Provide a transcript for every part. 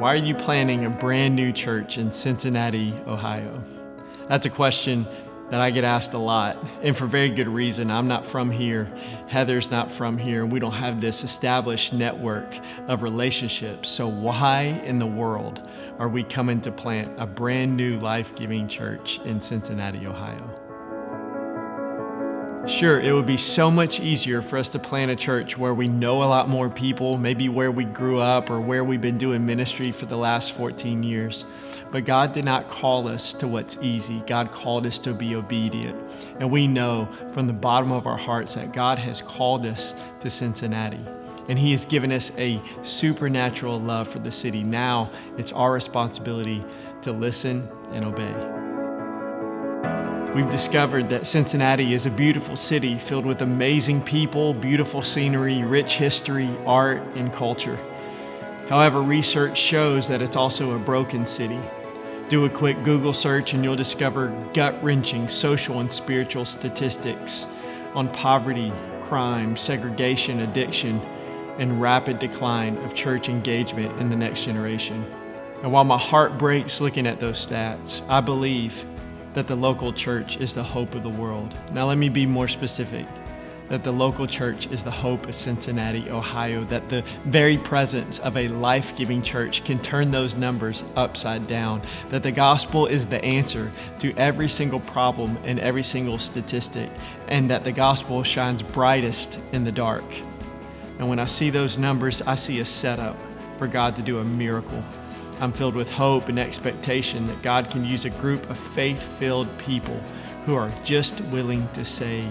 Why are you planning a brand new church in Cincinnati, Ohio? That's a question that I get asked a lot, and for very good reason. I'm not from here, Heather's not from here, and we don't have this established network of relationships. So why in the world are we coming to plant a brand new life-giving church in Cincinnati, Ohio? Sure, it would be so much easier for us to plant a church where we know a lot more people, maybe where we grew up or where we've been doing ministry for the last 14 years. But God did not call us to what's easy. God called us to be obedient. And we know from the bottom of our hearts that God has called us to Cincinnati. And He has given us a supernatural love for the city. Now it's our responsibility to listen and obey. We've discovered that Cincinnati is a beautiful city filled with amazing people, beautiful scenery, rich history, art, and culture. However, research shows that it's also a broken city. Do a quick Google search and you'll discover gut-wrenching social and spiritual statistics on poverty, crime, segregation, addiction, and rapid decline of church engagement in the next generation. And while my heart breaks looking at those stats, I believe that the local church is the hope of the world. Now let me be more specific, that the local church is the hope of Cincinnati, Ohio, that the very presence of a life-giving church can turn those numbers upside down, that the gospel is the answer to every single problem and every single statistic, and that the gospel shines brightest in the dark. And when I see those numbers, I see a setup for God to do a miracle. I'm filled with hope and expectation that God can use a group of faith-filled people who are just willing to say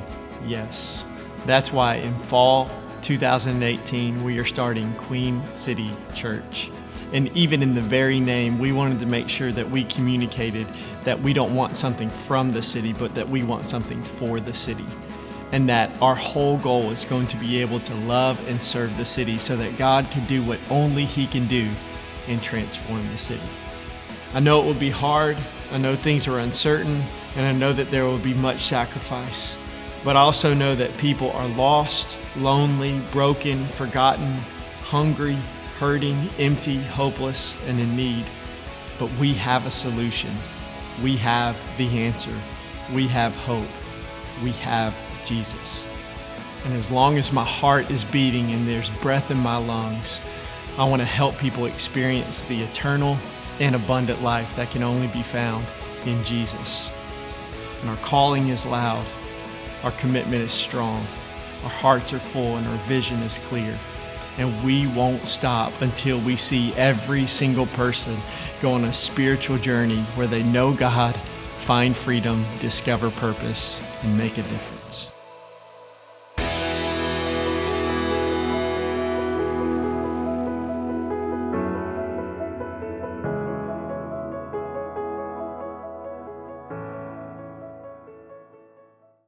yes. That's why in fall 2018, we are starting Queen City Church. And even in the very name, we wanted to make sure that we communicated that we don't want something from the city, but that we want something for the city. And that our whole goal is going to be able to love and serve the city so that God can do what only He can do and transform the city. I know it will be hard, I know things are uncertain, and I know that there will be much sacrifice. But I also know that people are lost, lonely, broken, forgotten, hungry, hurting, empty, hopeless, and in need. But we have a solution. We have the answer. We have hope. We have Jesus. And as long as my heart is beating and there's breath in my lungs, I want to help people experience the eternal and abundant life that can only be found in Jesus. And our calling is loud, our commitment is strong, our hearts are full, and our vision is clear. And we won't stop until we see every single person go on a spiritual journey where they know God, find freedom, discover purpose, and make a difference.